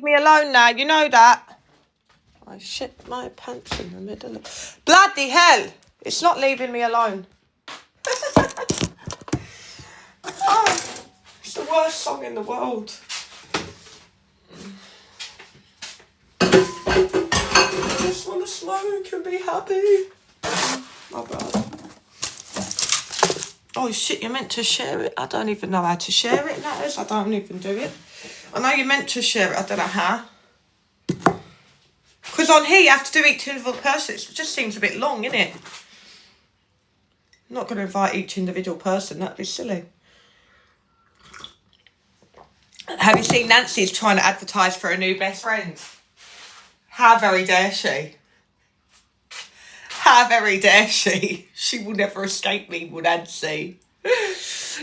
Leave me alone now, you know that. I shit my pants in the middle of... Bloody hell! It's not leaving me alone. Oh, it's the worst song in the world. I just want to smoke and be happy. My bad. Oh shit, you're meant to share it. I don't even know how to share it, Natters. I don't even do it. I know you're meant to share it, I don't know how. Because on here you have to do each individual person. It just seems a bit long, innit? I'm not going to invite each individual person, that'd be silly. Have you seen Nancy's trying to advertise for a new best friend? How very dare she? How very dare she? She will never escape me, will Nancy?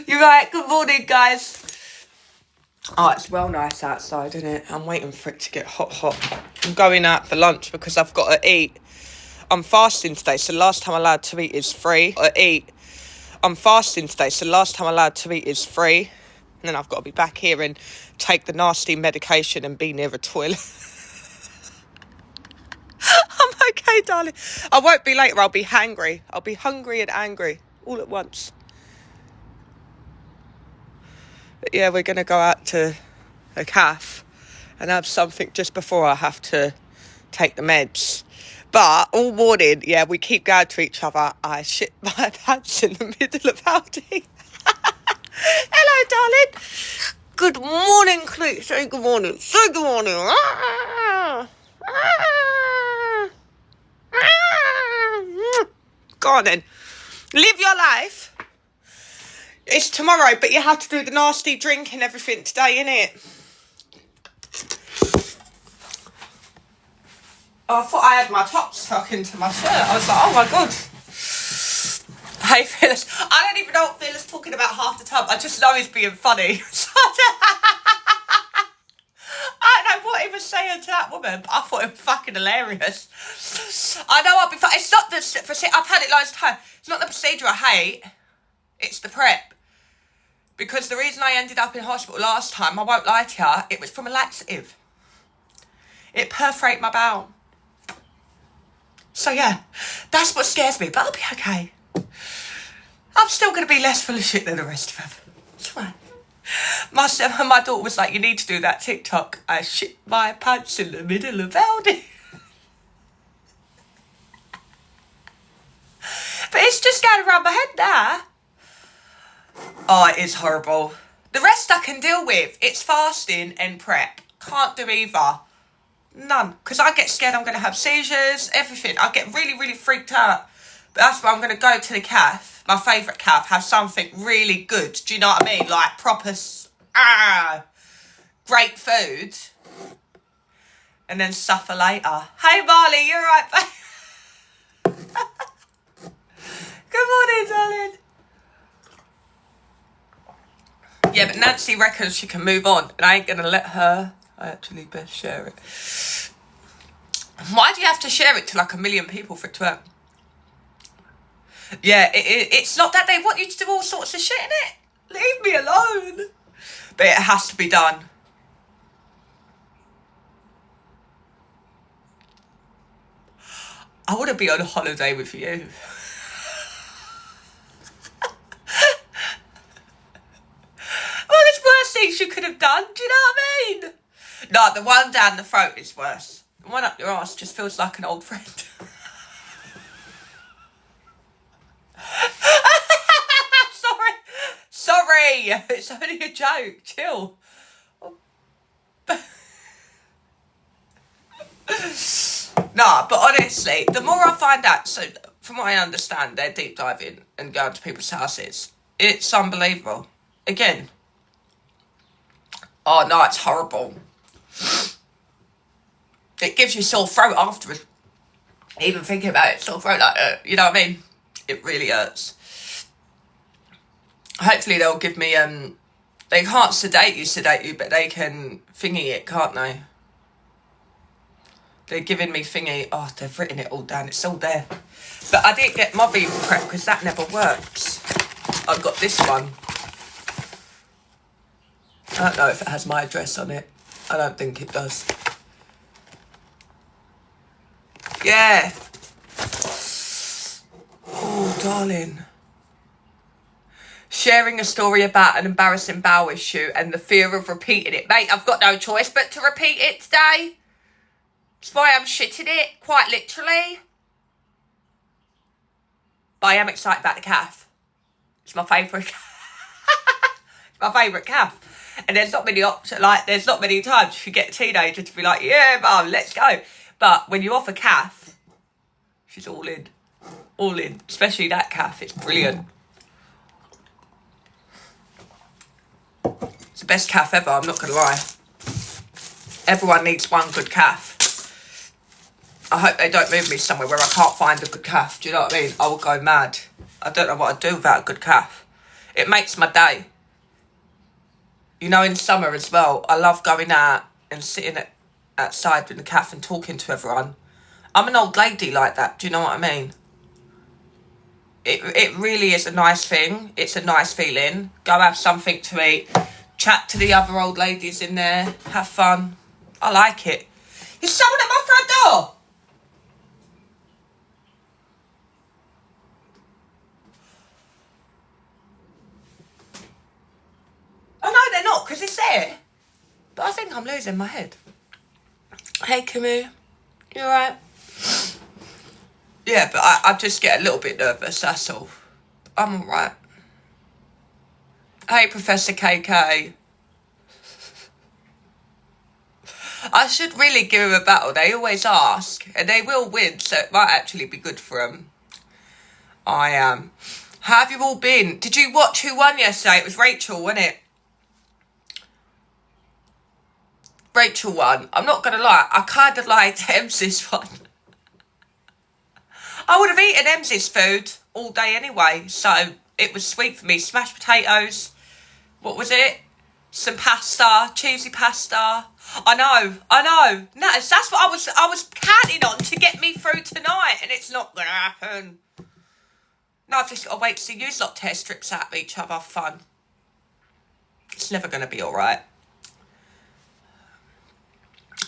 You're right, good morning, guys. Oh, it's well nice outside, isn't it? I'm waiting for it to get hot. I'm going out for lunch because I've got to eat. I'm fasting today, so the last time I'm allowed to eat is 3. I'm fasting today, so the last time I'm allowed to eat is 3. And then I've got to be back here and take the nasty medication and be near a toilet. I'm okay, darling. I won't be later. I'll be hangry. I'll be hungry and angry all at once. But yeah, we're going to go out to a cafe and have something just before I have to take the meds. But all morning, yeah, we keep going to each other. I shit my pants in the middle of Aldi. Hello, darling. Good morning, Clint. Say good morning. Say good morning. Go on then. Live your life. It's tomorrow, but you have to do the nasty drink and everything today, innit? I thought I had my top stuck into my shirt. I was like, oh my God. Hey, Phyllis. I don't even know what Phyllis is talking about half the time. I just know he's being funny. I don't know what he was saying to that woman, but I thought it was fucking hilarious. I know I'll be fine. It's not the procedure. I've had it loads of times. It's not the procedure I hate. It's the prep. Because the reason I ended up in hospital last time, I won't lie to you, it was from a laxative. It perforated my bowel. So yeah, that's what scares me, but I'll be okay. I'm still going to be less full of shit than the rest of them. It's fine. My daughter was like, you need to do that TikTok. I shit my pants in the middle of Aldi. But it's just going around my head now. Oh, it is horrible. The rest I can deal with. It's fasting and prep. Can't do either. None. Because I get scared I'm going to have seizures, everything. I get really, really freaked out. But that's why I'm going to go to the cafe, my favourite cafe, have something really good. Do you know what I mean? Like proper, great food. And then suffer later. Hey, Marley, you're right, babe. Good morning, darling. Yeah, but Nancy reckons she can move on. And I ain't going to let her. I actually best share it. Why do you have to share it to like 1 million people for it to work? Yeah, it's not that they want you to do all sorts of shit in it. Leave me alone. But it has to be done. I want to be on a holiday with you. Well, there's worse things you could have done. Do you know what I mean? No, the one down the throat is worse. The one up your arse just feels like an old friend. Sorry. It's only a joke. Chill. Nah, but honestly, the more I find out, so from what I understand, they're deep diving and going to people's houses. It's unbelievable. Again. Oh no, it's horrible. It gives you sore throat afterwards. Even thinking about it, sore throat, like, you know what I mean? It really hurts. Hopefully they'll give me, they can't sedate you, but they can thingy it, can't they? They're giving me thingy. Oh, they've written it all down. It's all there. But I didn't get my Viva Prep because that never works. I've got this one. I don't know if it has my address on it. I don't think it does. Yeah. Oh, darling. Sharing a story about an embarrassing bowel issue and the fear of repeating it. Mate, I've got no choice but to repeat it today. That's why I'm shitting it, quite literally. But I am excited about the calf. It's my favourite. It's my favourite calf. And there's not many options, like, there's not many times you get a teenager to be like, yeah, mum, let's go. But when you offer calf, she's all in. All in. Especially that calf, it's brilliant. It's the best calf ever, I'm not going to lie. Everyone needs one good calf. I hope they don't move me somewhere where I can't find a good calf. Do you know what I mean? I will go mad. I don't know what I'd do without a good calf. It makes my day. You know, in summer as well, I love going out and sitting outside with the calf and talking to everyone. I'm an old lady like that. Do you know what I mean? It really is a nice thing. It's a nice feeling. Go have something to eat. Chat to the other old ladies in there. Have fun. I like it. Is someone at my front door? Oh, no, they're not, because it's there. But I think I'm losing my head. Hey, Camus. You alright? Yeah, but I just get a little bit nervous, that's all. I'm alright. Hey, Professor KK. I should really give them a battle. They always ask, and they will win, so it might actually be good for them. I am. How have you all been? Did you watch who won yesterday? It was Rachel, wasn't it? Rachel won. I'm not going to lie, I kind of liked Ems's one. I would have eaten Ems's food all day anyway, so it was sweet for me. Smashed potatoes. What was it? Some pasta, cheesy pasta. I know. No, that's what I was counting on to get me through tonight, and it's not going to happen. No, I've just got to wait to see you lot tear strips out of each other. Fun. It's never going to be all right.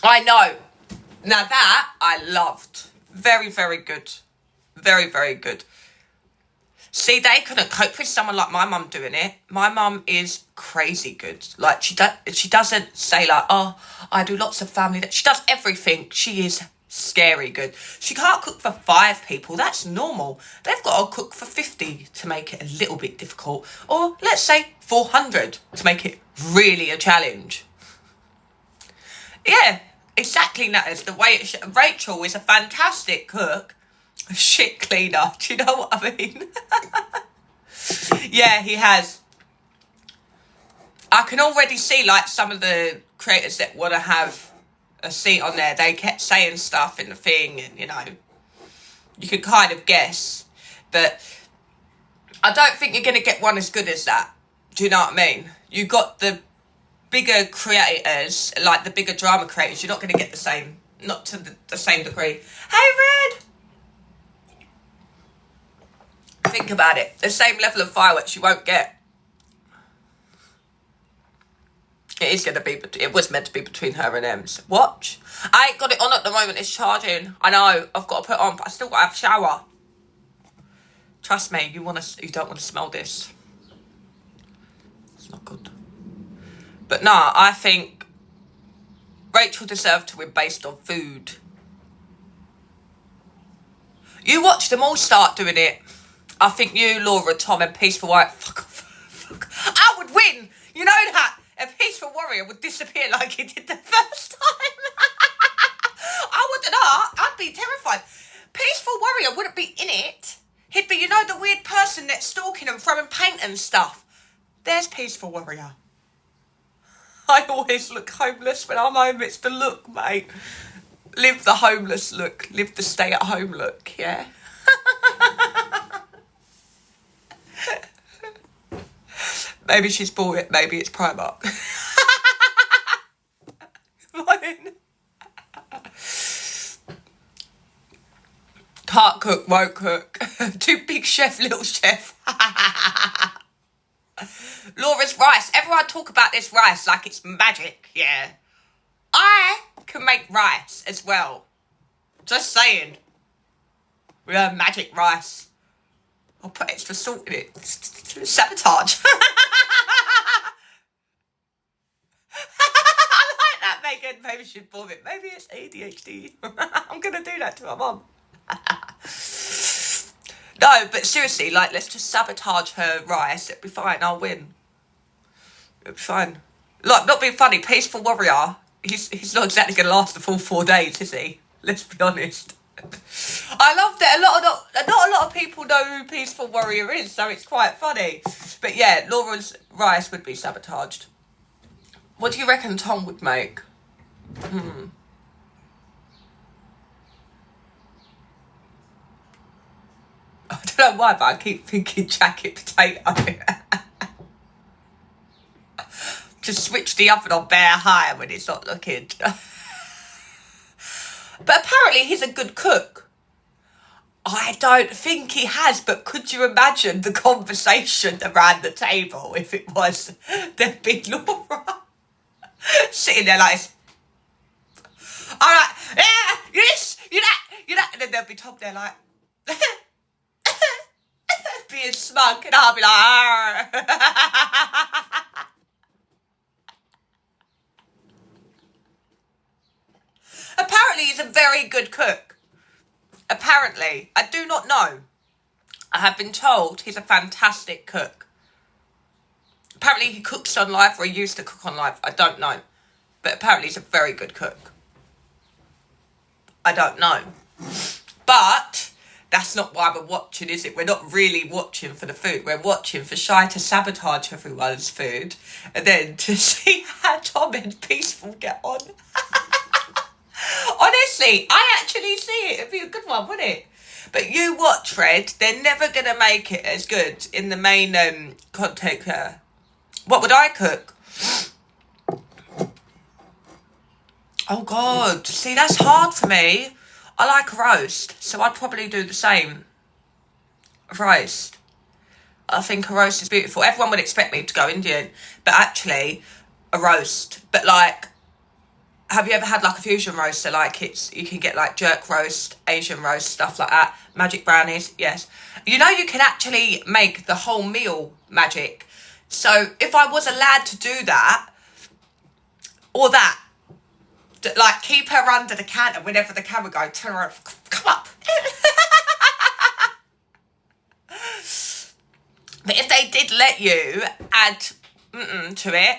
I know. Now that I loved. Very, very good. Very, very good. See, they couldn't cope with someone like my mum doing it. My mum is crazy good. Like, she doesn't say like, oh, I do lots of family. She does everything. She is scary good. She can't cook for 5 people. That's normal. They've got to cook for 50 to make it a little bit difficult. Or let's say 400 to make it really a challenge. Yeah, exactly. That is the way it Rachel is a fantastic cook. A shit cleaner. Do you know what I mean? Yeah, he has. I can already see like some of the creators that want to have a seat on there. They kept saying stuff in the thing, and you know, you could kind of guess. But I don't think you're going to get one as good as that. Do you know what I mean? You got the bigger creators, like the bigger drama creators. You're not going to get the same, not to the same degree. Hey, Red! Think about it. The same level of fireworks you won't get. It is going to be, it was meant to be between her and Ems. Watch. I ain't got it on at the moment. It's charging. I know. I've got to put it on, but I still got to have a shower. Trust me, you don't want to smell this. It's not good. But nah, I think Rachel deserved to win based on food. You watch them all start doing it. I think you, Laura, Tom, and Peaceful Warrior. Fuck. I would win. You know that. A Peaceful Warrior would disappear like he did the first time. I wouldn't know. I'd be terrified. Peaceful Warrior wouldn't be in it. He'd be, you know, the weird person that's stalking and throwing paint and stuff. There's Peaceful Warrior. I always look homeless when I'm home. It's the look, mate. Live the homeless look. Live the stay-at-home look, yeah? Maybe she's bought it. Maybe it's Primark. Can't cook, won't cook. Too big chef, little chef. Laura's rice. Everyone talk about this rice like it's magic, yeah. I can make rice as well. Just saying. We have magic rice. I'll put extra salt in it. Sabotage. I like that, Megan. Maybe she should bomb it. Maybe it's ADHD. I'm going to do that to my mum. No, but seriously, like, let's just sabotage her rice. It'll be fine. I'll win. It'll be fine. Like, not being funny, Peaceful Warrior, he's not exactly going to last the full 4 days, is he? Let's be honest. I love that not a lot of people know who Peaceful Warrior is, so it's quite funny. But yeah, Laura's rice would be sabotaged. What do you reckon Tom would make? I don't know why, but I keep thinking jacket potato. Just switch the oven on bare high when it's not looking. But apparently he's a good cook. I don't think he has, but could you imagine the conversation around the table if it was the big Laura sitting there like this? All right, yeah, yes, you that, and then there'll be Tom there like being smug, and I'll be like, apparently he's a very good cook. Apparently, I do not know. I have been told he's a fantastic cook. Apparently he cooks on live, or he used to cook on live. I don't know. But apparently he's a very good cook. I don't know. But that's not why we're watching, is it? We're not really watching for the food. We're watching for Shy to sabotage everyone's food, and then to see how Tom and Peaceful get on. Honestly, I actually see it. It'd be a good one, wouldn't it? But you watch, Fred. They're never going to make it as good in the main content. What would I cook? Oh, God. See, that's hard for me. I like roast, so I'd probably do the same. Roast. I think a roast is beautiful. Everyone would expect me to go Indian, but actually, a roast. But, like, have you ever had like a fusion roast? So like you can get like jerk roast, Asian roast, stuff like that. Magic brownies, yes. You know you can actually make the whole meal magic. So if I was allowed to do that, or that, like keep her under the counter whenever the camera goes, turn her, come up. But if they did let you add to it,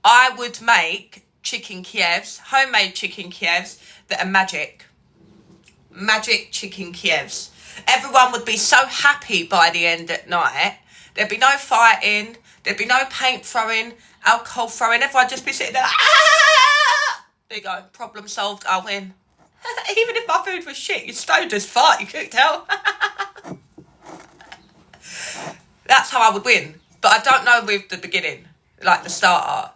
I would make chicken Kievs, homemade chicken Kievs that are magic. Magic chicken Kievs. Everyone would be so happy by the end at night. There'd be no fighting. There'd be no paint throwing, alcohol throwing. Everyone just be sitting there like, ah! There you go. Problem solved. I'll win. Even if my food was shit, you stoned as fart. You couldn't tell. That's how I would win. But I don't know with the beginning, like the starter.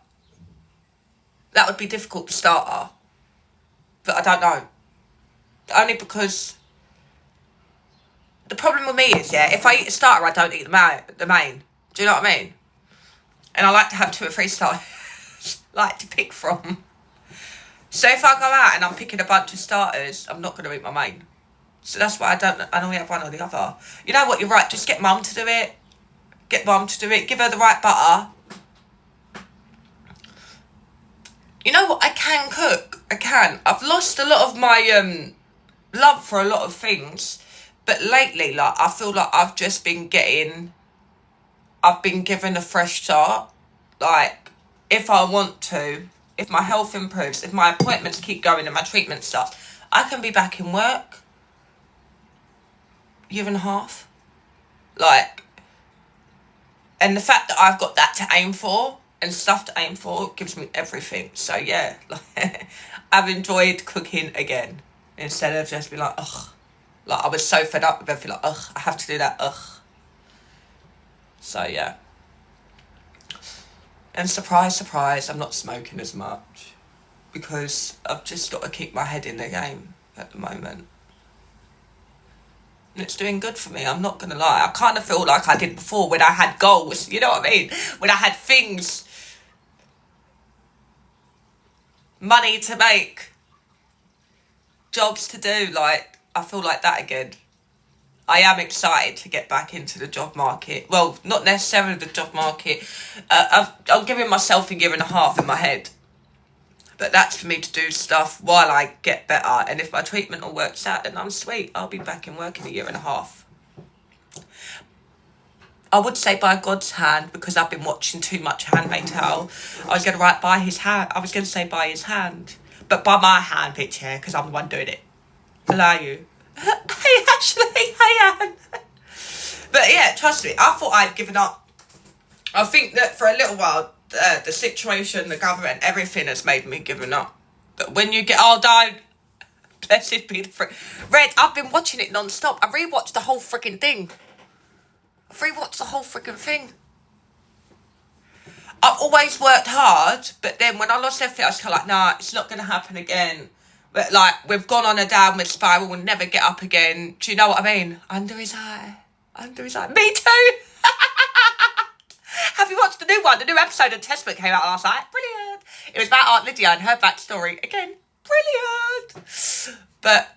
That would be difficult to starter. But I don't know. Only because the problem with me is, yeah, if I eat a starter, I don't eat the main. Do you know what I mean? And I like to have 2 or 3 starters, like to pick from. So if I go out and I'm picking a bunch of starters, I'm not going to eat my main. So that's why I only have one or the other. You know what, you're right, just get mum to do it. Get mum to do it. Give her the right butter. You know what? I can cook. I can. I've lost a lot of my love for a lot of things. But lately, like, I feel like I've just been I've been given a fresh start. Like, if I want to, if my health improves, if my appointments keep going and my treatment starts, I can be back in work. 1.5 years. Like, and the fact that I've got that to aim for and stuff to aim for gives me everything. So yeah, like, I've enjoyed cooking again instead of just being like, ugh. Like, I was so fed up with everything, like, ugh, I have to do that, ugh. So yeah. And surprise, surprise, I'm not smoking as much because I've just got to keep my head in the game at the moment. And it's doing good for me, I'm not going to lie. I kind of feel like I did before when I had goals, you know what I mean? When I had things. money to make, jobs to do. Like, I feel like that again. I am excited to get back into the job market. Well, not necessarily the job market. I'm giving myself a year and a half in my head. But that's for me to do stuff while I get better. And if my treatment all works out, then I'm sweet. I'll be back in work in a year and a half. I would say by God's hand, because I've been watching too much Handmaid's Tale. I was going to write by his hand. I was going to say by his hand. But by my hand, bitch, here, because I'm the one doing it. Allow you. Hey, Ashley. Hey, Anne. But yeah, trust me, I thought I'd given up. I think that for a little while, the situation, the government, everything has made me given up. But when you get all down, blessed be the Red, I've been watching it non-stop. I rewatched the whole freaking thing. I've always worked hard, but then when I lost everything, I was kind of like, nah, it's not going to happen again. But like, we've gone on a downward spiral, we'll never get up again. Do you know what I mean? Under his eye. Me too. Have you watched the new one? The new episode of Testament came out last night. Brilliant. It was about Aunt Lydia and her backstory. Again, brilliant. But,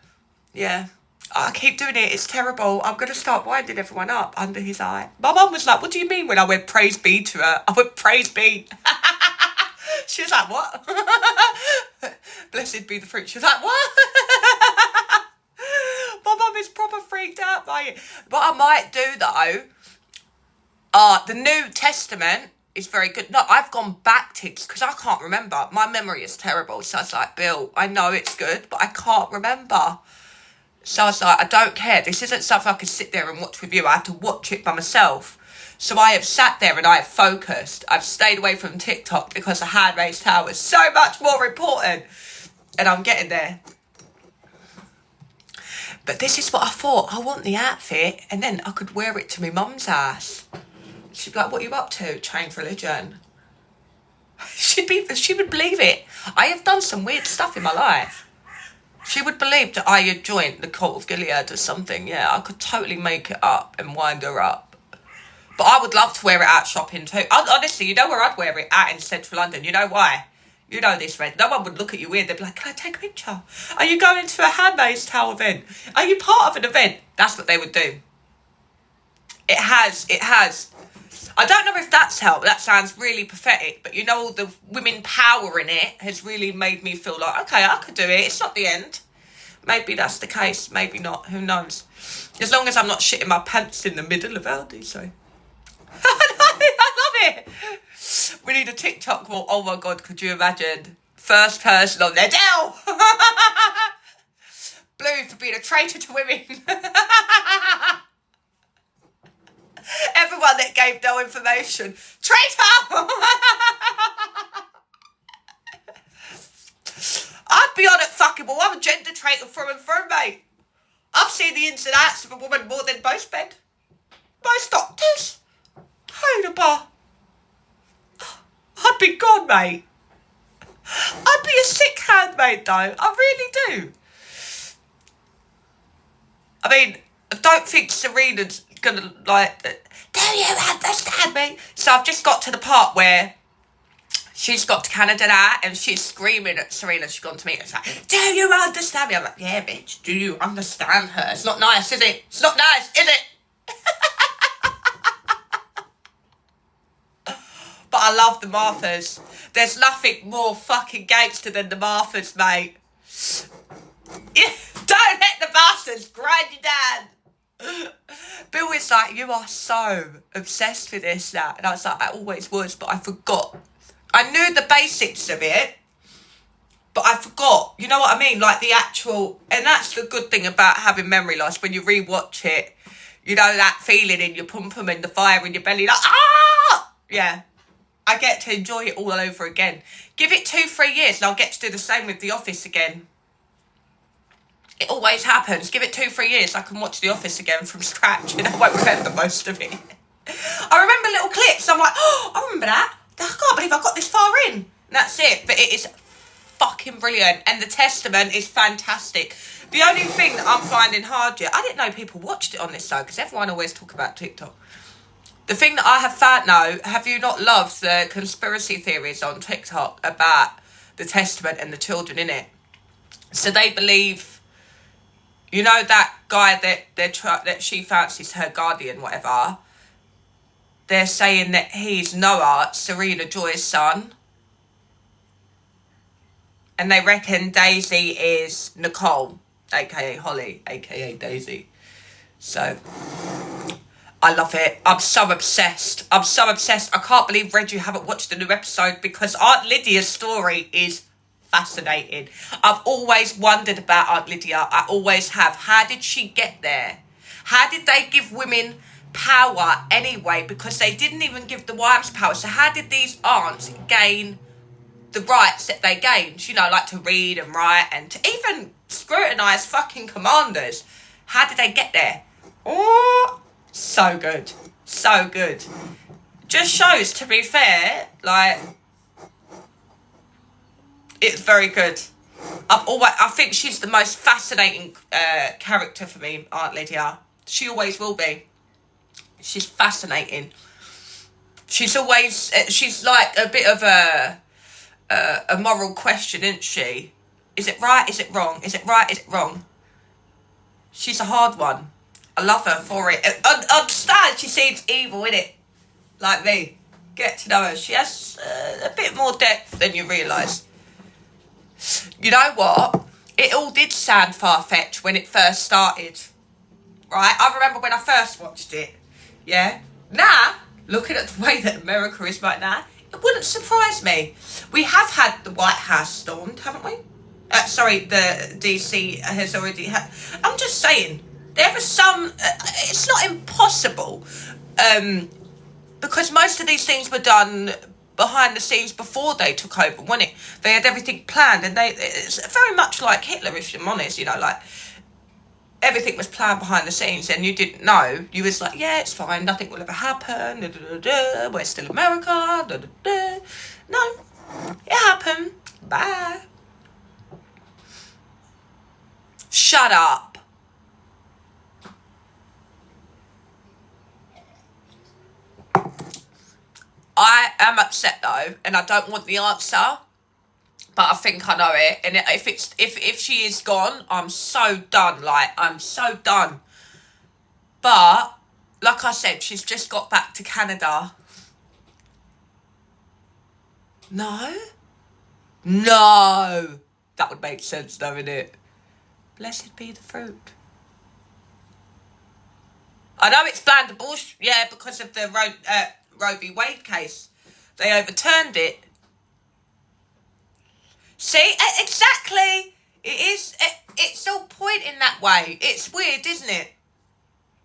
yeah, I keep doing it. It's terrible. I'm going to start winding everyone up under his eye. My mum was like, what do you mean when I went praise be to her? I went praise be. She was like, what? Blessed be the fruit. She was like, what? My mum is proper freaked out by it. What I might do, though, the New Testament is very good. No, I've gone back to it because I can't remember. My memory is terrible. So I was like, Bill, I know it's good, but I can't remember. So I was like, I don't care. This isn't something I can sit there and watch with you. I have to watch it by myself. So I have sat there and I have focused. I've stayed away from TikTok because The Handmaid's Tale is so much more important. And I'm getting there. But this is what I thought. I want the outfit and then I could wear it to my mum's house. She'd be like, what are you up to? Change religion. She would believe it. I have done some weird stuff in my life. She would believe that I had joined the Cult of Gilead or something. Yeah, I could totally make it up and wind her up. But I would love to wear it out shopping too. Honestly, you know where I'd wear it? Out in central London. You know why? You know this, Red. No one would look at you weird. They'd be like, can I take a picture? Are you going to a Handmaid's Tale event? Are you part of an event? That's what they would do. It has. I don't know if that's helped. That sounds really pathetic. But you know, the women power in it has really made me feel like, okay, I could do it. It's not the end. Maybe that's the case. Maybe not. Who knows? As long as I'm not shitting my pants in the middle of Aldi, so. I love it. We need a TikTok wall. Oh my God, could you imagine? First person on there. Dell! Blue for being a traitor to women. Everyone that gave no information. Traitor! I'd be on it fucking well. I'm a gender traitor through and through, mate. I've seen the ins and outs of a woman more than most men. Most doctors. Hold a bar. I'd be gone, mate. I'd be a sick handmaid, though. I really do. I mean, I don't think Serena's gonna, like, do you understand me? So I've just got to the part where she's got to Canada now and she's screaming at Serena. She's gone to meet her. It's like, do you understand me? I'm like, yeah, bitch, do you understand her? It's not nice, is it? It's not nice, is it? But I love the Marthas. There's nothing more fucking gangster than the Marthas, mate. Don't let the bastards grind you down. Bill was like, you are so obsessed with this now. And I was like, I always was, but I forgot. I knew the basics of it, but I forgot. You know what I mean? Like the actual... And that's the good thing about having memory loss. When you rewatch it, you know that feeling in your pum-pum and the fire in your belly. Like, ah! Yeah. I get to enjoy it all over again. Give it 2-3 years and I'll get to do the same with The Office again. It always happens. Give it 2-3 years, I can watch The Office again from scratch and I won't remember most of it. I remember little clips. I'm like, oh, I remember that. I can't believe I got this far in. And that's it. But it is fucking brilliant. And The Testament is fantastic. The only thing that I'm finding hard yet, I didn't know people watched it on this though, because everyone always talk about TikTok. The thing that I have found now, have you not loved the conspiracy theories on TikTok about the Testament and the children in it. So they believe, you know, that guy that she fancies her guardian, whatever. They're saying that he's Noah, Serena Joy's son. And they reckon Daisy is Nicole, aka Holly, aka Daisy. So, I love it. I'm so obsessed. I'm so obsessed. I can't believe, Red, you haven't watched the new episode, because Aunt Lydia's story is fascinating. I've always wondered about Aunt Lydia. I always have. How did she get there? How did they give women power anyway? Because they didn't even give the wives power. So how did these aunts gain the rights that they gained? You know, like to read and write and to even scrutinise fucking commanders. How did they get there? Oh, so good. So good. Just shows, to be fair, like, it's very good. I think she's the most fascinating character for me, Aunt Lydia. She always will be. She's fascinating. She's always, she's like a bit of a moral question, isn't she? Is it right? Is it wrong? Is it right? Is it wrong? She's a hard one. I love her for it. Understand, she seems evil, innit? Like me. Get to know her. She has a bit more depth than you realise. You know what? It all did sound far-fetched when it first started. Right? I remember when I first watched it. Yeah? Now, looking at the way that America is right now, it wouldn't surprise me. We have had the White House stormed, haven't we? Sorry, the DC has already had... I'm just saying, there are some... it's not impossible. Because most of these things were done behind the scenes before they took over, wasn't it? They had everything planned, and it's very much like Hitler, if I'm honest, you know, like, everything was planned behind the scenes, and you didn't know. You was like, yeah, it's fine, nothing will ever happen, da, da, da, da. We're still America, da, da, da. No, it happened. Bye. Shut up. I am upset though, and I don't want the answer, but I think I know it. And if she is gone, I'm so done. Like, I'm so done. But like I said, she's just got back to Canada. No, that would make sense, though, wouldn't it? Blessed be the fruit. I know it's banned abortion, yeah, because of the Roe v. Wade case. They overturned it. See, exactly. It's all pointing that way. It's weird, isn't it?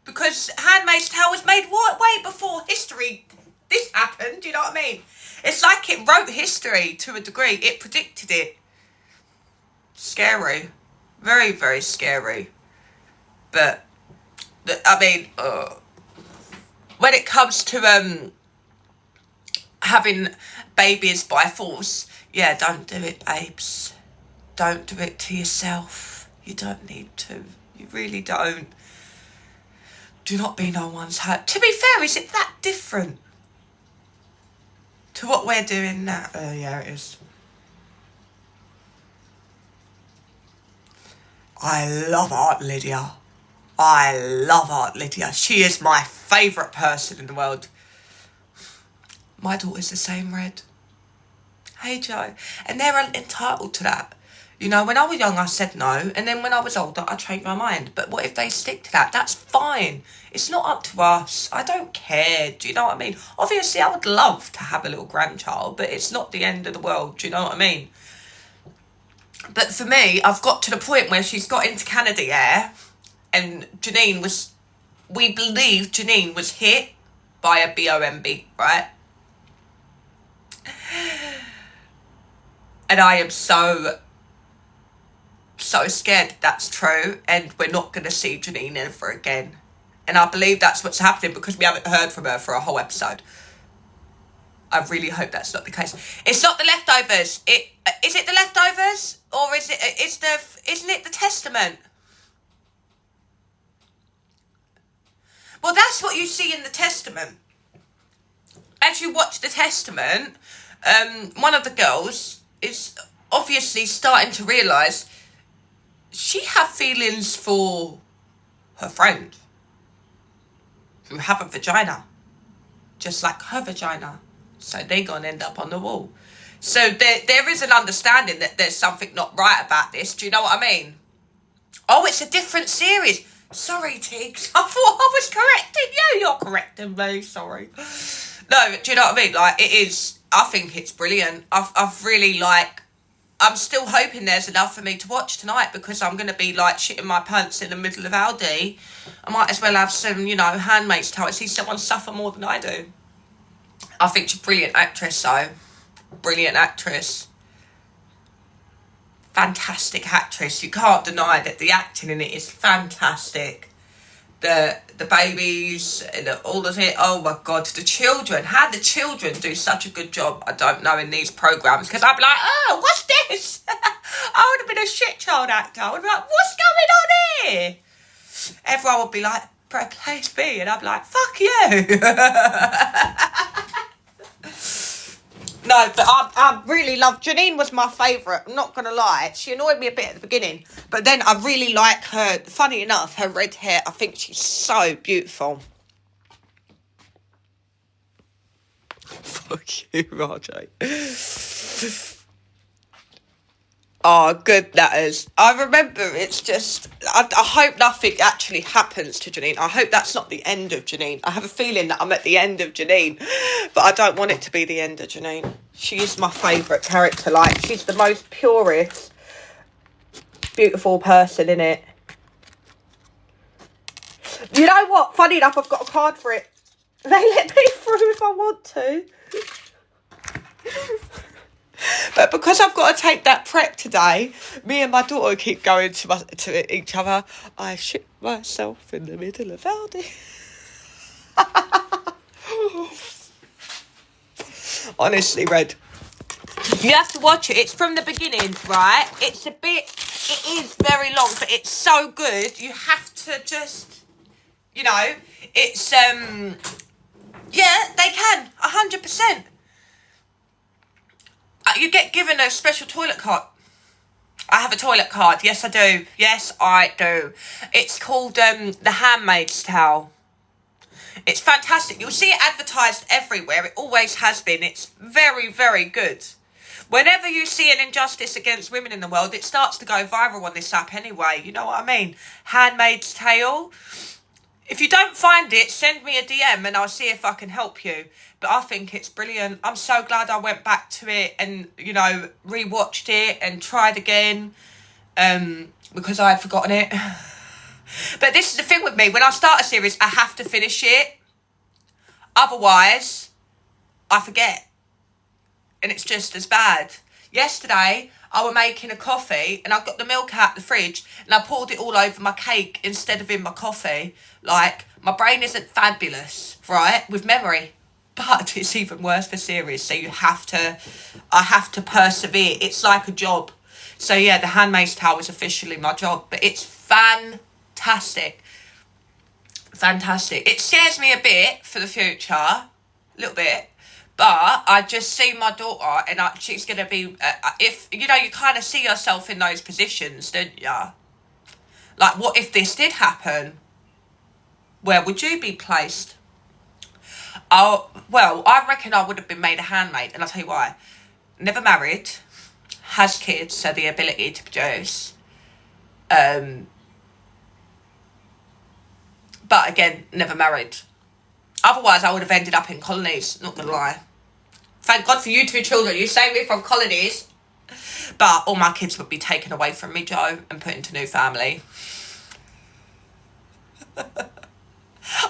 Because Handmaid's Tale was made way before history. This happened, do you know what I mean? It's like it wrote history to a degree. It predicted it. Scary. Very, very scary. But, I mean, when it comes to having babies by force, yeah, don't do it, babes. Don't do it to yourself. You don't need to. You really don't. Do not be no one's hurt. To be fair, is it that different to what we're doing now? Yeah, it is. I love Aunt Lydia. I love Aunt Lydia. She is my favourite person in the world. My daughter's the same, Red. Hey, Joe. And they're entitled to that. You know, when I was young, I said no. And then when I was older, I changed my mind. But what if they stick to that? That's fine. It's not up to us. I don't care. Do you know what I mean? Obviously, I would love to have a little grandchild, but it's not the end of the world. Do you know what I mean? But for me, I've got to the point where she's got into Canada, yeah? And Janine was... We believe Janine was hit by a BOMB, right? And I am so scared that's true, and we're not going to see Janine ever again. And I believe that's what's happening because we haven't heard from her for a whole episode. I really hope that's not the case. It's not the leftovers. Is it the leftovers, or isn't it the Testament? Well, that's what you see in the Testament. As you watch the Testament, one of the girls is obviously starting to realise she had feelings for her friend who have a vagina, just like her vagina. So they gonna end up on the wall. So there is an understanding that there's something not right about this. Do you know what I mean? Oh, it's a different series. Sorry, Tiggs. I thought I was correcting you. You're correcting me. Sorry. No, do you know what I mean? Like, it is... I think it's brilliant. I've really, like... I'm still hoping there's enough for me to watch tonight, because I'm going to be, like, shitting my pants in the middle of Aldi. I might as well have some, you know, Handmaid's Tale. I see someone suffer more than I do. I think she's a brilliant actress, though. Brilliant actress. Fantastic actress. You can't deny that the acting in it is fantastic. The babies, all of it. Oh my God, the children. How the children do such a good job, I don't know, in these programmes. Because I'd be like, oh, what's this? I would have been a shit child actor. I would be like, what's going on here? Everyone would be like, play me. And I'd be like, fuck you. No, but I really love... Janine was my favourite, I'm not going to lie. She annoyed me a bit at the beginning. But then I really like her. Funny enough, her red hair, I think she's so beautiful. Fuck you, Rajay. Oh, good that is. I remember, it's just... I hope nothing actually happens to Janine. I hope that's not the end of Janine. I have a feeling that I'm at the end of Janine. But I don't want it to be the end of Janine. She is my favourite character. Like, she's the most purest, beautiful person in it. You know what? Funny enough, I've got a card for it. They let me through if I want to. But because I've got to take that prep today, me and my daughter keep going to each other. I shit myself in the middle of Aldi. Honestly, Red, you have to watch it. It's from the beginning, right? It is very long, but it's so good. You have to just, you know, it's, yeah, they can, 100%. You get given a special toilet card. I have a toilet card. Yes, I do. Yes, I do. It's called The Handmaid's Tale. It's fantastic. You'll see it advertised everywhere. It always has been. It's very, very good. Whenever you see an injustice against women in the world, it starts to go viral on this app anyway. You know what I mean? Handmaid's Tale. If you don't find it, send me a DM and I'll see if I can help you. But I think it's brilliant. I'm so glad I went back to it and, you know, rewatched it and tried again, because I had forgotten it. But this is the thing with me. When I start a series, I have to finish it. Otherwise, I forget. And it's just as bad. Yesterday, I was making a coffee and I got the milk out the fridge and I poured it all over my cake instead of in my coffee. Like, my brain isn't fabulous, right, with memory. But it's even worse for series, so I have to persevere. It's like a job. So yeah, The Handmaid's Tale is officially my job, but it's fantastic. Fantastic. It scares me a bit for the future, a little bit, but I just see my daughter and she's going to be, if, you know, you kind of see yourself in those positions, don't you? Like, what if this did happen? Where would you be placed? Oh, well, I reckon I would have been made a handmaid, and I'll tell you why. Never married, has kids, so the ability to produce. But again, never married. Otherwise, I would have ended up in colonies, not gonna lie. Thank God for you two children, you saved me from colonies. But all my kids would be taken away from me, Joe, and put into new family.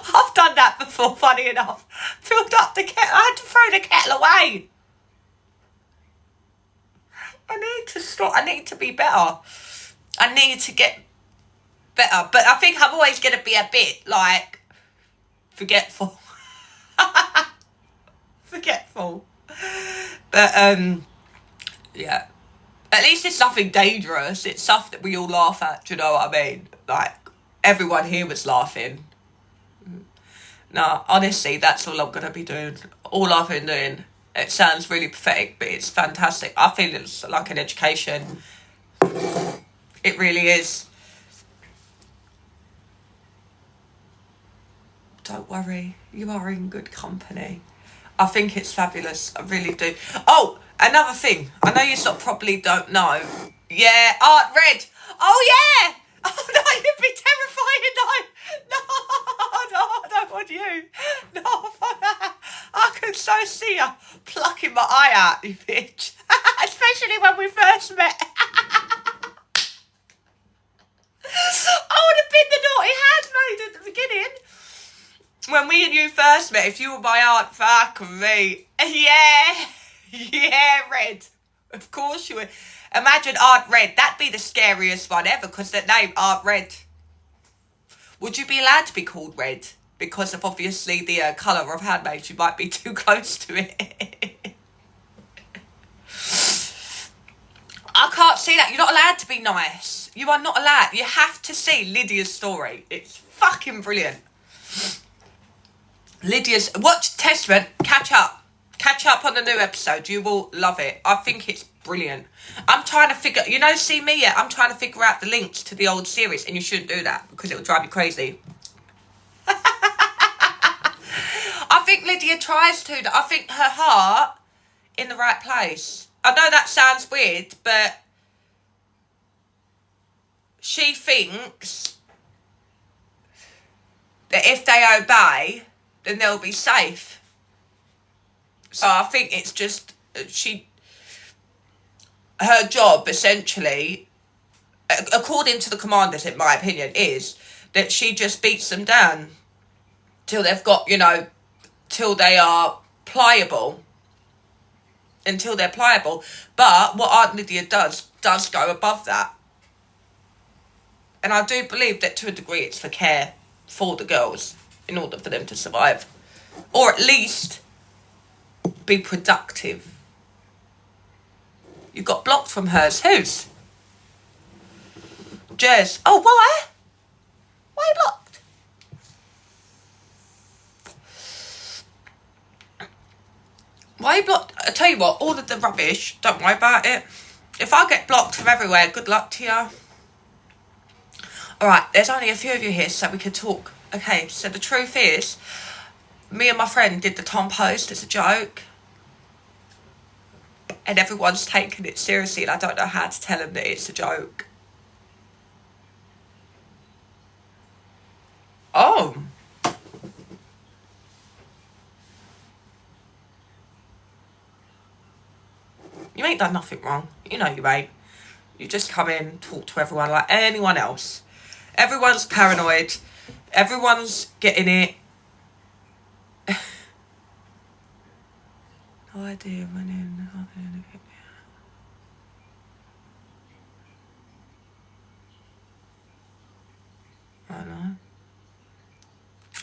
I've done that before, funny enough. Filled up the kettle. I had to throw the kettle away. I need to stop. I need to be better. I need to get better. But I think I'm always going to be a bit, like, forgetful. Forgetful. But, yeah. At least it's nothing dangerous. It's stuff that we all laugh at, do you know what I mean? Like, everyone here was laughing. No, honestly, that's all I'm going to be doing. All I've been doing It sounds really pathetic, but it's fantastic. I feel it's like an education. It really is. Don't worry, you are in good company. I think it's fabulous. I really do. Oh, another thing. I know you sort of probably don't know. Yeah, Art Red. Oh, yeah. Oh, no, you'd be terrifying. No, I don't want you. No, I can so see you plucking my eye out, you bitch. Especially when we first met. I would have been the naughty handmaid at the beginning. When me and you first met, if you were my aunt, fuck me. Yeah. Yeah, Red. Of course you would. Imagine Aunt Red. That'd be the scariest one ever, because that name, Aunt Red. Would you be allowed to be called Red? Because of obviously the colour of handmaids, you might be too close to it. I can't see that. You're not allowed to be nice. You are not allowed. You have to see Lydia's story. It's fucking brilliant. Lydia's... Watch Testament. Catch up. Catch up on the new episode. You will love it. I think it's brilliant. I'm trying to figure... You know, see me yet? I'm trying to figure out the links to the old series, and you shouldn't do that because it will drive you crazy. I think Lydia tries to. I think her heart in the right place. I know that sounds weird, but she thinks that if they obey, then they'll be safe. So I think it's just her job essentially, according to the commanders, in my opinion, is that she just beats them down till they've got, you know, till they are pliable. Until they're pliable. But what Aunt Lydia does go above that. And I do believe that to a degree it's for care for the girls in order for them to survive. Or at least be productive. You got blocked from hers. Whose? Jez. Oh, why? Why are you blocked? Why are you blocked? I tell you what, all of the rubbish, don't worry about it. If I get blocked from everywhere, good luck to you. Alright, there's only a few of you here so we can talk. Okay, so the truth is, me and my friend did the Tom post as a joke. And everyone's taken it seriously and I don't know how to tell them that it's a joke. Oh. You ain't done nothing wrong. You know you ain't. You just come in, talk to everyone like anyone else. Everyone's paranoid. Everyone's getting it. No idea when in. I know.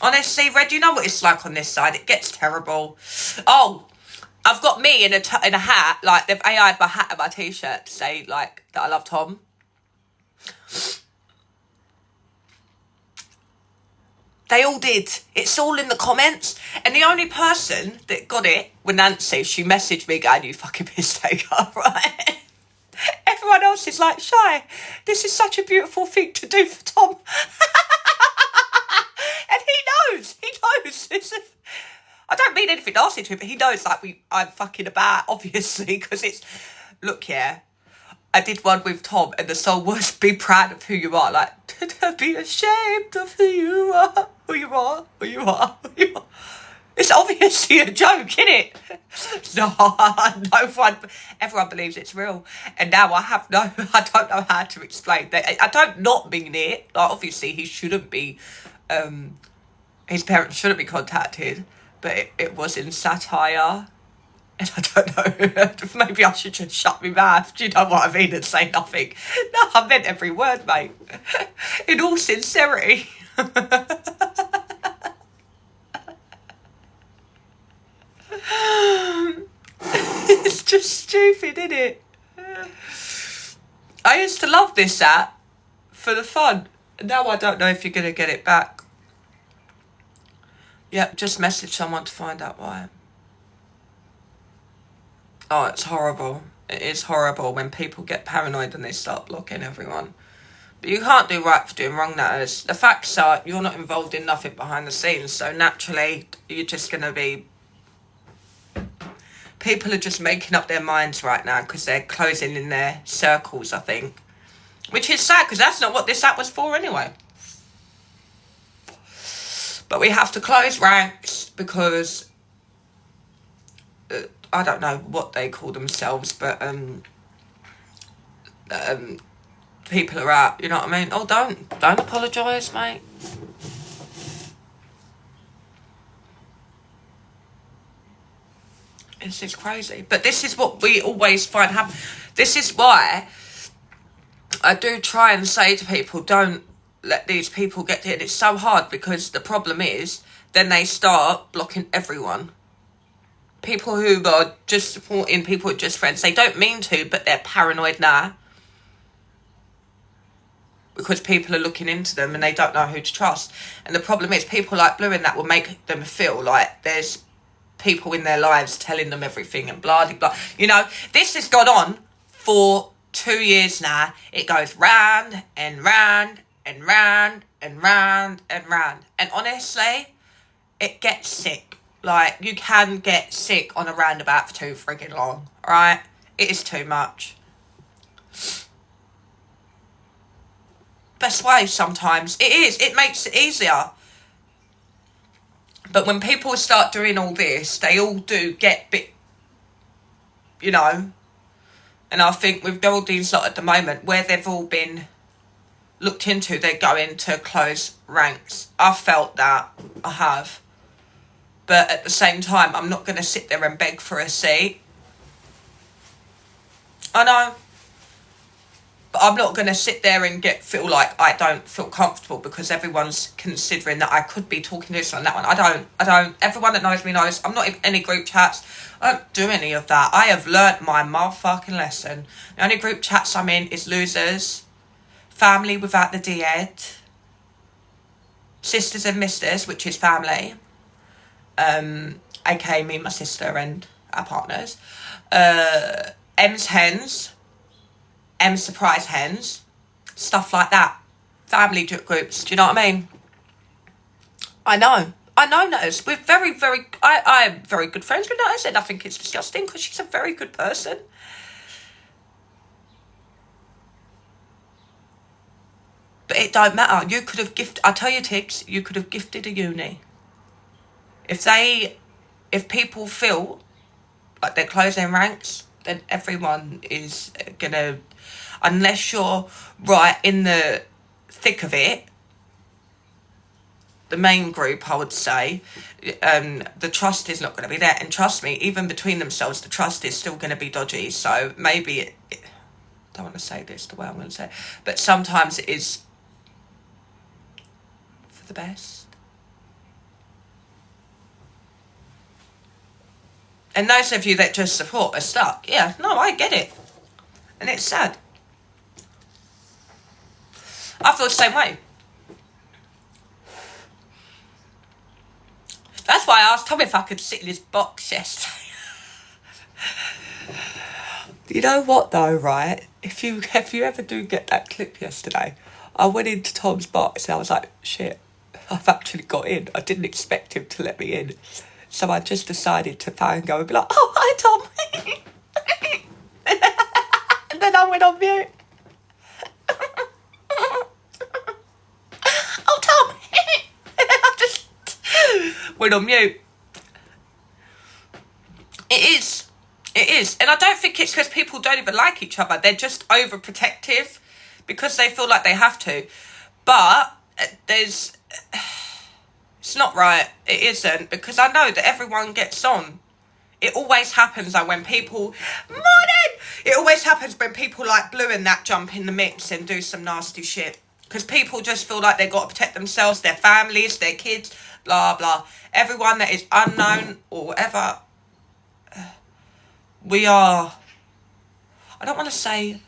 Honestly, Red, you know what it's like on this side. It gets terrible. Oh, I've got me in a hat. Like, they've AI'd my hat and my T-shirt to say, like, that I love Tom. They all did. It's all in the comments. And the only person that got it was Nancy. She messaged me going, you fucking piss taker, right? Everyone else is like, Shy, this is such a beautiful thing to do for Tom. And he knows. He knows. I don't mean anything nasty to him, but he knows, like, I'm fucking about, obviously, because it's... Look, yeah. I did one with Tom, and the song was "Be proud of who you are." Like, don't be ashamed of who you are, who you are, who you are, who you are. It's obviously a joke, isn't it? No one, everyone believes it's real, and now I don't know how to explain that. I don't not mean it. Like, obviously, he shouldn't be. His parents shouldn't be contacted, but it was in satire. And I don't know, maybe I should just shut my mouth, do you know what I mean, and say nothing. No, I meant every word, mate. In all sincerity. It's just stupid, isn't it? I used to love this app for the fun. Now I don't know if you're going to get it back. Yep, just message someone to find out why. Oh, it's horrible. It is horrible when people get paranoid and they start blocking everyone. But you can't do right for doing wrong, that is. The facts are, you're not involved in nothing behind the scenes, so naturally, you're just going to be... People are just making up their minds right now because they're closing in their circles, I think. Which is sad, because that's not what this app was for anyway. But we have to close ranks because... I don't know what they call themselves, but... people are out, you know what I mean? Oh, don't apologise, mate. This is crazy. But this is what we always find happen. This is why I do try and say to people, don't let these people get in. It's so hard because the problem is then they start blocking everyone. People who are just supporting, people who are just friends. They don't mean to, but they're paranoid now. Because people are looking into them and they don't know who to trust. And the problem is people like Blue and that will make them feel like there's people in their lives telling them everything and blah, blah, blah. You know, this has gone on for 2 years now. It goes round and round and round and round and round. And honestly, it gets sick. Like, you can get sick on a roundabout for too friggin' long, right? It is too much. Best way sometimes. It is. It makes it easier. But when people start doing all this, they all do get bit, you know. And I think with Geraldine's lot at the moment, where they've all been looked into, they're going to close ranks. I've felt that. I have. But at the same time, I'm not going to sit there and beg for a seat. I know. But I'm not going to sit there and feel like I don't feel comfortable because everyone's considering that I could be talking to this and that one. I don't. Everyone that knows me knows I'm not in any group chats. I don't do any of that. I have learnt my motherfucking lesson. The only group chats I'm in is losers, family without the D-ed, sisters and misters, which is family, aka me, my sister and our partners, M's hens, M surprise hens, stuff like that. Family groups, do you know what I mean? I know Nose. We're I am very good friends with Nose, and I think it's disgusting because she's a very good person. But it don't matter. You could have I tell you, Tiggs, you could have gifted a uni. If people feel like they're closing ranks, then everyone is gonna, unless you're right in the thick of it, the main group, I would say, the trust is not going to be there. And trust me, even between themselves, the trust is still going to be dodgy. So maybe, I don't want to say this the way I'm going to say it, but sometimes it is for the best. And those of you that just support are stuck. Yeah, no, I get it. And it's sad. I feel the same way. That's why I asked Tom if I could sit in his box yesterday. You know what though, right? If you ever do get that clip yesterday, I went into Tom's box and I was like, shit, I've actually got in. I didn't expect him to let me in. So I just decided to phone and go and be like, oh, hi Tom. And then I went on mute. Oh, Tom. I just went on mute. It is. And I don't think it's because people don't even like each other. They're just overprotective because they feel like they have to. But it's not right. It isn't, because I know that everyone gets on. It always happens though when people... Morning! It always happens when people like Blue and that jump in the mix and do some nasty shit. Because people just feel like they've got to protect themselves, their families, their kids, blah, blah. Everyone that is unknown or whatever... We are... I don't want to say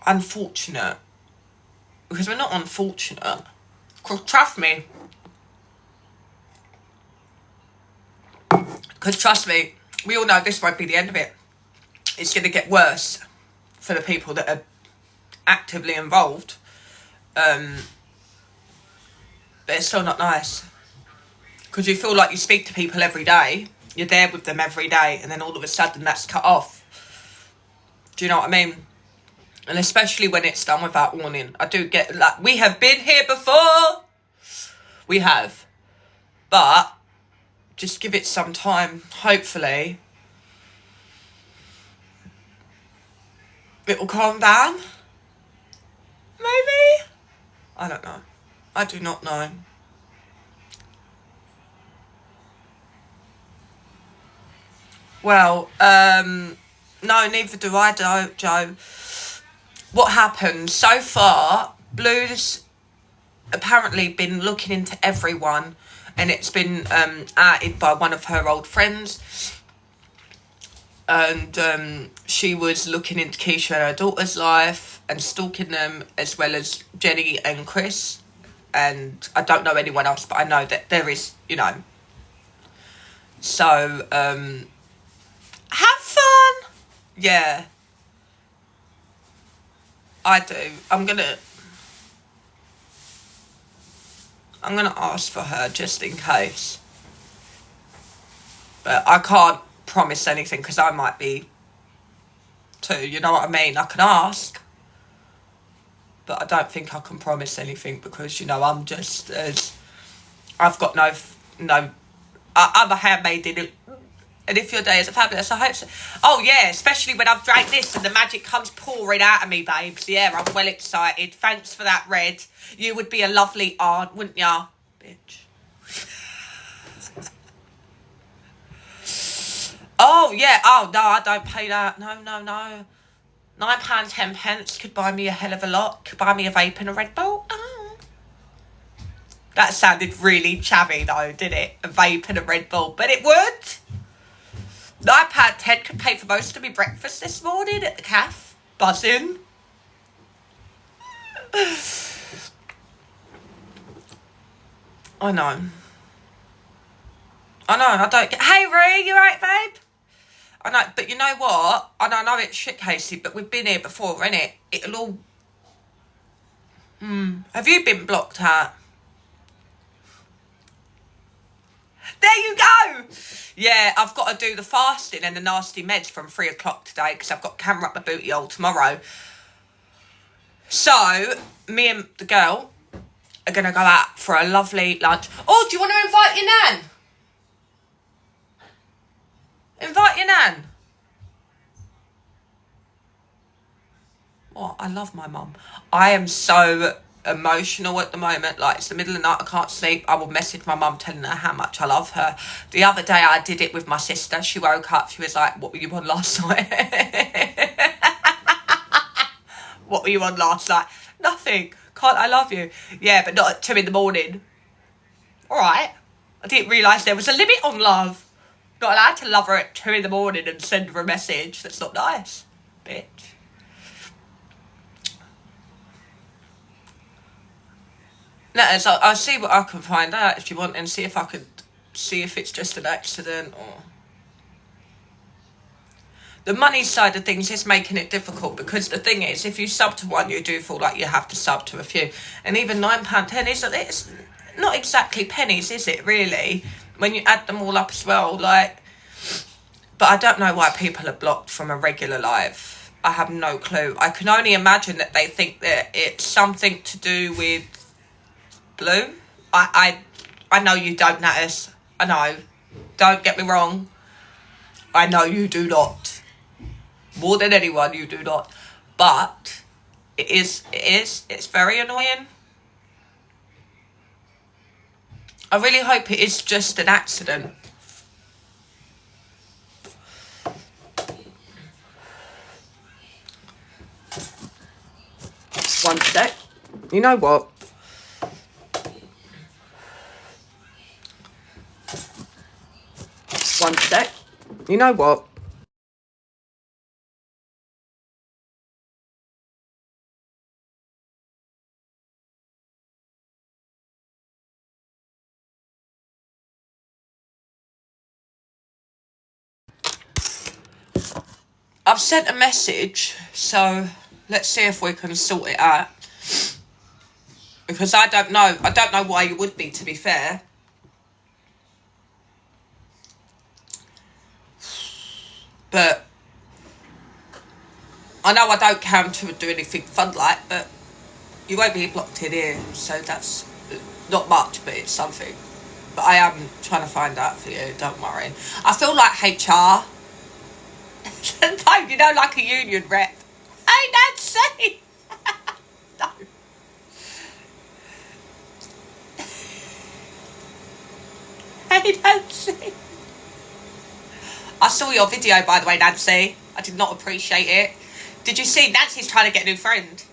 unfortunate. Because we're not unfortunate. Trust me. Because trust me, we all know this won't be the end of it. It's going to get worse for the people that are actively involved. But it's still not nice. Because you feel like you speak to people every day. You're there with them every day. And then all of a sudden that's cut off. Do you know what I mean? And especially when it's done without warning. I do get, like, we have been here before. We have. But just give it some time. Hopefully it will calm down. Maybe? I don't know. I do not know. Well, no, neither do I, Joe. What happened? So far, Blue's apparently been looking into everyone, and it's been outed by one of her old friends. And she was looking into Keisha and her daughter's life and stalking them, as well as Jenny and Chris. And I don't know anyone else, but I know that there is, you know. So, have fun. Yeah. I do. I'm gonna ask for her just in case. But I can't promise anything because I might be too, you know what I mean? I can ask. But I don't think I can promise anything because, you know, I'm just as... I've got I'm a handmaid in it. And if your day is fabulous, I hope so. Oh, yeah, especially when I've drank this and the magic comes pouring out of me, babes. Yeah, I'm well excited. Thanks for that, Red. You would be a lovely aunt, wouldn't ya? Bitch. Oh, yeah. Oh, no, I don't pay that. No. £9.10 could buy me a hell of a lot. Could buy me a vape and a Red Bull. Oh. That sounded really chavvy, though, didn't it? A vape and a Red Bull. But it would. £9.10 could pay for most of my breakfast this morning at the cafe. Buzzing. I know. I don't get... Hey, Ree, you right, babe? I know, but you know what? I know it's shit, Casey, but we've been here before, innit? It'll all... Have you been blocked out? There you go! Yeah, I've got to do the fasting and the nasty meds from 3 o'clock today because I've got camera up my booty hole tomorrow. So, me and the girl are going to go out for a lovely lunch. Oh, do you want to invite your nan? Invite your nan. Oh, I love my mum. I am so emotional at the moment. Like, it's the middle of the night, I can't sleep. I will message my mum telling her how much I love her. The other day I did it with my sister. She woke up, she was like, what were you on last night? What were you on last night? Nothing. Can't I love you? Yeah, but not at 2 in the morning. Alright. I didn't realise there was a limit on love. Not allowed to love her at 2 in the morning and send her a message. That's not nice, bitch. No, so I'll see what I can find out if you want and see if I could see if it's just an accident or... The money side of things is making it difficult because the thing is, if you sub to one, you do feel like you have to sub to a few. And even £9.10 isn't, it's not exactly pennies, is it, really? When you add them all up as well, like... But I don't know why people are blocked from a regular live. I have no clue. I can only imagine that they think that it's something to do with Blue. I know you don't, Natus. I know. Don't get me wrong. I know you do not. More than anyone, you do not. But it's very annoying. I really hope it is just an accident. One sec. You know what? One sec. You know what? I've sent a message, so let's see if we can sort it out. Because I don't know why you would be, to be fair. But I know I don't count to do anything fun like, but you won't be blocked in here, so that's not much, but it's something. But I am trying to find out for you, don't worry. I feel like HR. No, you know, like a union rep. Hey, Nancy! No. Hey, Nancy. I saw your video, by the way, Nancy. I did not appreciate it. Did you see? Nancy's trying to get a new friend.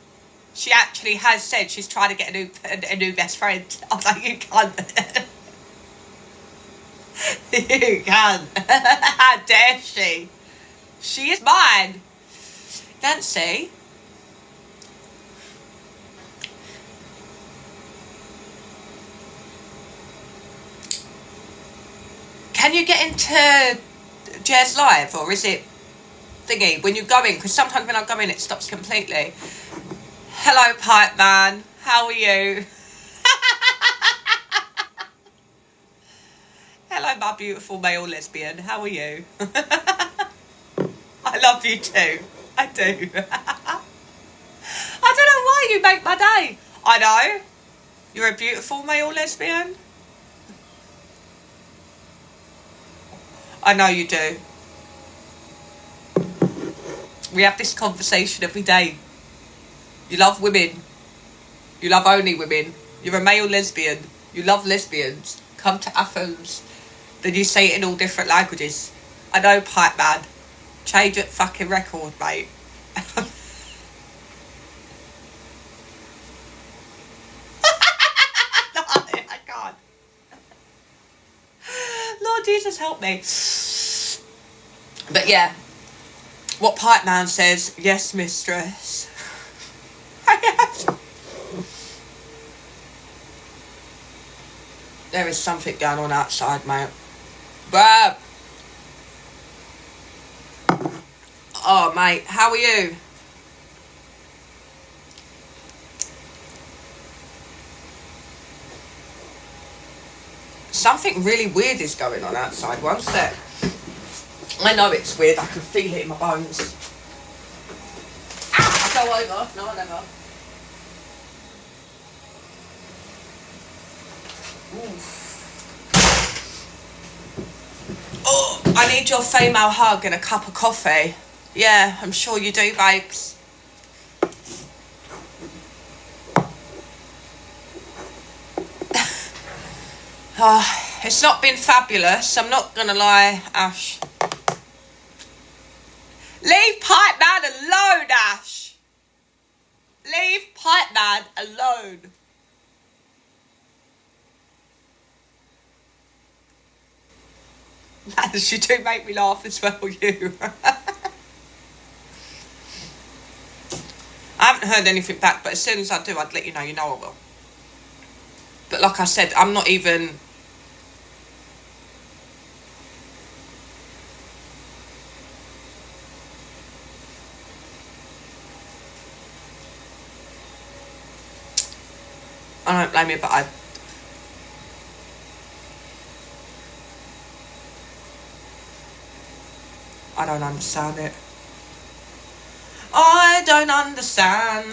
She actually has said she's trying to get a new best friend. I was like, you can't. You can. How dare she? She is mine. Nancy. Can you get into Jazz Live, or is it thingy when you go in? Because sometimes when I go in it stops completely. Hello, Pipe Man. How are you? Hello, my beautiful male lesbian. How are you? I love you too. I do. I don't know why you make my day. I know. You're a beautiful male lesbian. I know you do. We have this conversation every day. You love women. You love only women. You're a male lesbian. You love lesbians. Come to Athens. Then you say it in all different languages. I know, Pipe Man. Change it fucking record, mate. No, I can't. Lord Jesus, help me. But yeah, what Pipe Man says, yes, mistress. There is something going on outside, mate. Bruh. Oh, mate, how are you? Something really weird is going on outside. One sec. I know it's weird. I can feel it in my bones. Ow, I'll go over. No, I never. Oh, I need your female hug and a cup of coffee. Yeah, I'm sure you do, babes. It's not been fabulous, I'm not gonna lie, Ash. Leave Pipe Man alone, Ash. Leave Pipe Man alone. Ash, you do make me laugh as well, you. I haven't heard anything back, but as soon as I do, I'd let you know. You know I will. But like I said, I'm not even... I don't blame you, but I don't understand it. I don't understand.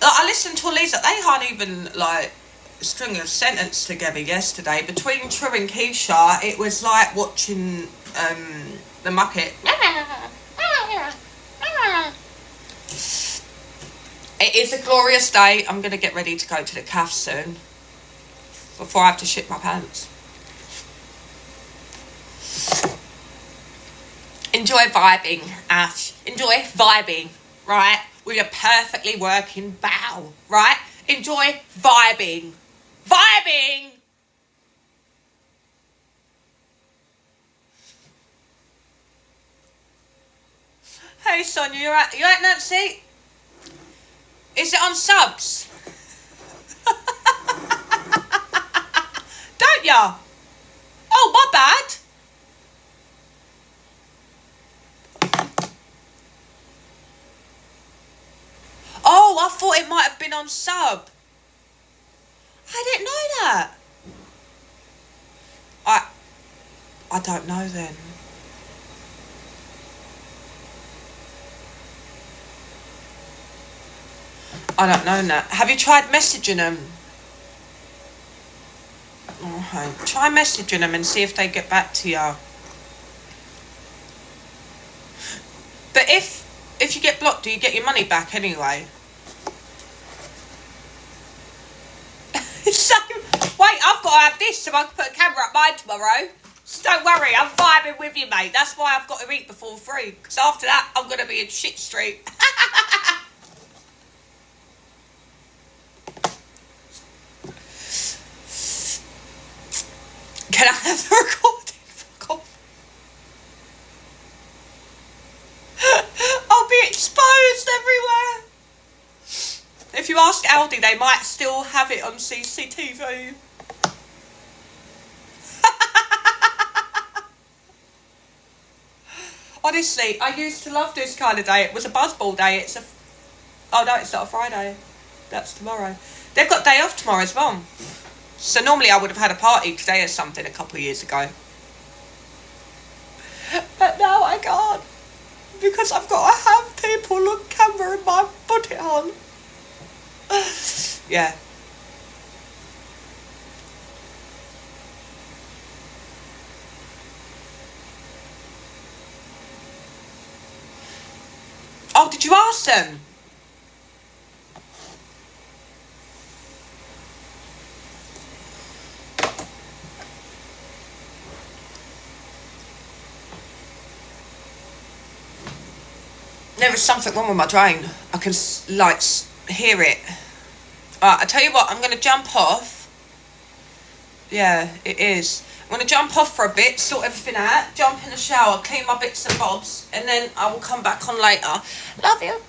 I listened to Lisa. They can't even, like, string a sentence together yesterday. Between True and Keisha, it was like watching the Muppet. It is a glorious day. I'm going to get ready to go to the cafe soon. Before I have to shit my pants. Enjoy vibing, Ash. Enjoy vibing, right? With your perfectly working bowel, right? Enjoy vibing. Vibing! Hey, Sonia, you right, Nancy? Is it on subs? Don't ya? Oh, my bad. I thought it might have been on sub. I didn't know that. I don't know then. I don't know that. Have you tried messaging them? Okay. Try messaging them and see if they get back to you. But if you get blocked, do you get your money back anyway? So, wait, I've got to have this so I can put a camera up mine tomorrow. So don't worry, I'm vibing with you, mate. That's why I've got to eat before 3. Because after that, I'm going to be in shit street. Can I have the recording? Fuck off. I'll be exposed everywhere. If you ask Aldi, they might still have it on CCTV. Honestly, I used to love this kind of day. It was a buzzball day. Oh no, it's not a Friday. That's tomorrow. They've got day off tomorrow as well. So normally I would have had a party today or something a couple of years ago. But now I can't. Because I've got to have people on camera and my put it on. Yeah. Oh, did you ask them? There is something wrong with my drain. I can, like, hear it. Alright, I tell you what, I'm going to jump off. Yeah, it is. I'm going to jump off for a bit, sort everything out, jump in the shower, clean my bits and bobs, and then I will come back on later. Love you.